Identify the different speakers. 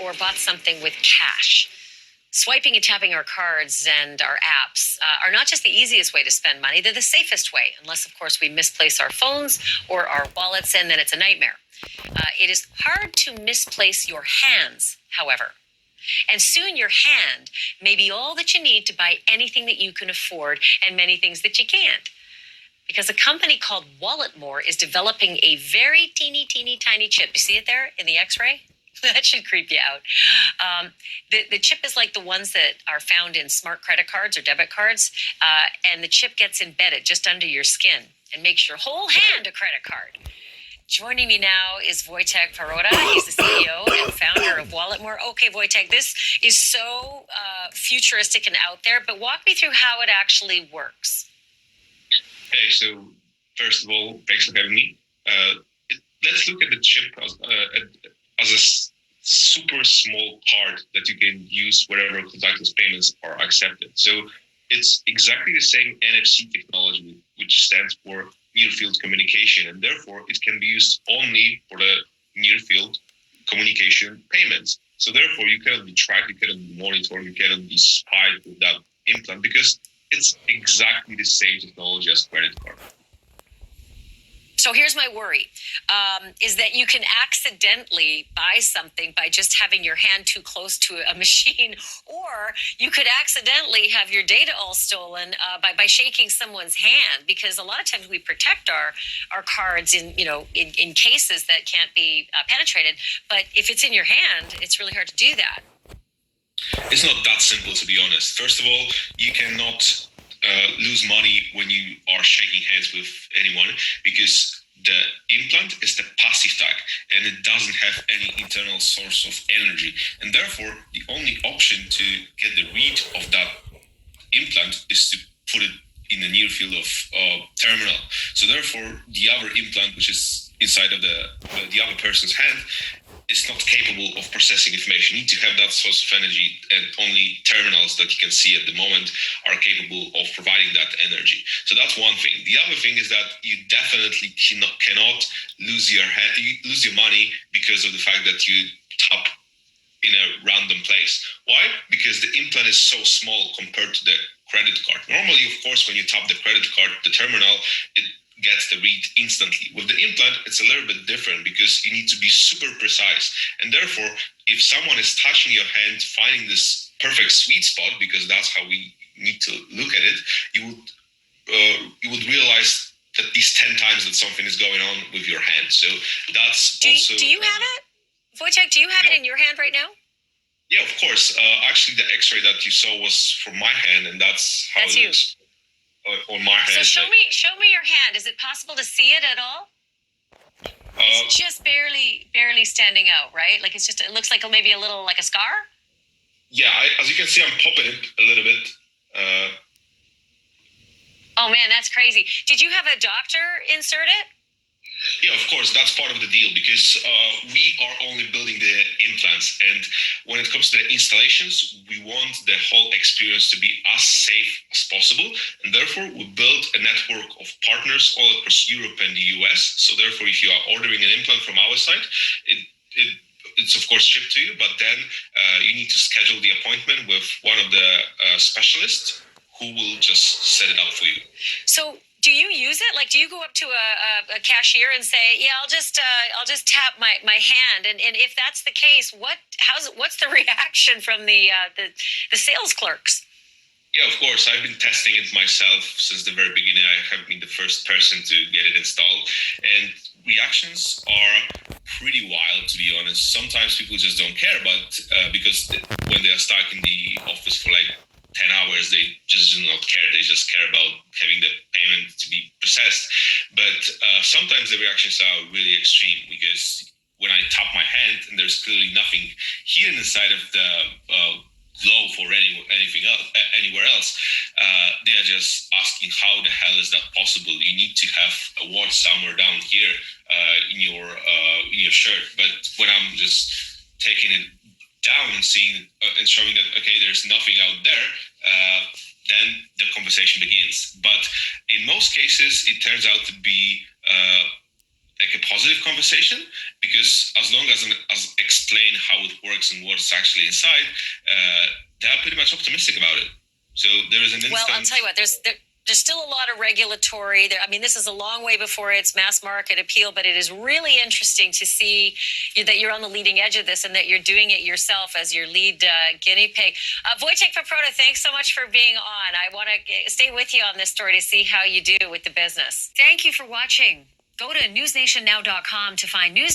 Speaker 1: or bought something with cash. Swiping and tapping our cards and our apps are not just the easiest way to spend money, they're the safest way, unless, of course, we misplace our phones or our wallets, and then it's a nightmare. It is hard to misplace your hands, however. And soon your hand may be all that you need to buy anything that you can afford and many things that you can't. Because a company called Walletmore is developing a very teeny tiny chip. You see it there in the X-ray? That should creep you out. The chip is like the ones that are found in smart credit cards or debit cards, and the chip gets embedded just under your skin and makes your whole hand a credit card. Joining me now is Wojtek Perota. He's the CEO and founder of Walletmore. Okay, Wojtek, this is so futuristic and out there, but walk me through how it actually works.
Speaker 2: Hey, so first of all, thanks for having me. Let's look at the chip as a super small card that you can use wherever contactless payments are accepted. So it's exactly the same NFC technology, which stands for near-field communication, and therefore it can be used only for the near-field communication payments. So therefore you cannot be tracked, you cannot be monitored, you cannot be spied with that implant because it's exactly the same technology as credit card.
Speaker 1: So here's my worry, is that you can accidentally buy something by just having your hand too close to a machine, or you could accidentally have your data all stolen by shaking someone's hand, because a lot of times we protect our cards in cases that can't be penetrated. But if it's in your hand, it's really hard to do that.
Speaker 2: It's not that simple, to be honest. First of all, you cannot lose money when you are shaking hands with anyone, because the implant is the passive tag and it doesn't have any internal source of energy, and therefore the only option to get the read of that implant is to put it in the near field of terminal. So therefore the other implant, which is inside of the other person's hand, is not capable of processing information. You need to have that source of energy, and only terminals that you can see at the moment are capable of providing that energy. So that's one thing. The other thing is that you definitely cannot lose your money because of the fact that you tap in a random place. Why? Because the implant is so small compared to the credit card. Normally, of course, when you tap the credit card, the terminal, it gets the read instantly. With the implant, it's a little bit different because you need to be super precise. And therefore, if someone is touching your hand, finding this perfect sweet spot, because that's how we need to look at it, you would realize at least 10 times that something is going on with your hand. So that's
Speaker 1: Do you have it? Wojtek, do you have it in your hand right now?
Speaker 2: Yeah, of course. Actually, the X-ray that you saw was from my hand, and that's how it looks. On my hand.
Speaker 1: So show me your hand. Is it possible to see it at all? It's just barely standing out, right? Like it looks like maybe a little like a scar.
Speaker 2: Yeah, as you can see, I'm popping it a little bit.
Speaker 1: Oh man, that's crazy. Did you have a doctor insert it?
Speaker 2: Yeah, of course, that's part of the deal, because we are only building the implants, and when it comes to the installations, we want the whole experience to be as safe as possible, and therefore we built a network of partners all across Europe and the US. So therefore, if you are ordering an implant from our side, it's of course shipped to you, but then you need to schedule the appointment with one of the specialists who will just set it up for you. So
Speaker 1: do you use it? Like, do you go up to a cashier and say, "Yeah, I'll just tap my hand"? And if that's the case, what's the reaction from the sales clerks?
Speaker 2: Yeah, of course. I've been testing it myself since the very beginning. I have been the first person to get it installed, and reactions are pretty wild, to be honest. Sometimes people just don't care, but because when they are stuck in the office for like 10 hours, they just do not care. They just care about having the payment to be processed. But sometimes the reactions are really extreme, because when I tap my hand and there's clearly nothing hidden inside of the glove or anything else, anywhere else, they are just asking, how the hell is that possible? You need to have a watch somewhere down here in your shirt. But when I'm just taking it down and seeing and showing that, okay, there's nothing out there, then the conversation begins. But in most cases, it turns out to be like a positive conversation, because as long as I explain how it works and what's actually inside, they're pretty much optimistic about it. So there is an instant.
Speaker 1: Well, I'll tell you what, there's still a lot of regulatory there. I mean, this is a long way before its mass market appeal, but it is really interesting to see that you're on the leading edge of this and that you're doing it yourself as your lead guinea pig. Wojciech Paprota, thanks so much for being on. I want to stay with you on this story to see how you do with the business. Thank you for watching. Go to newsnationnow.com to find news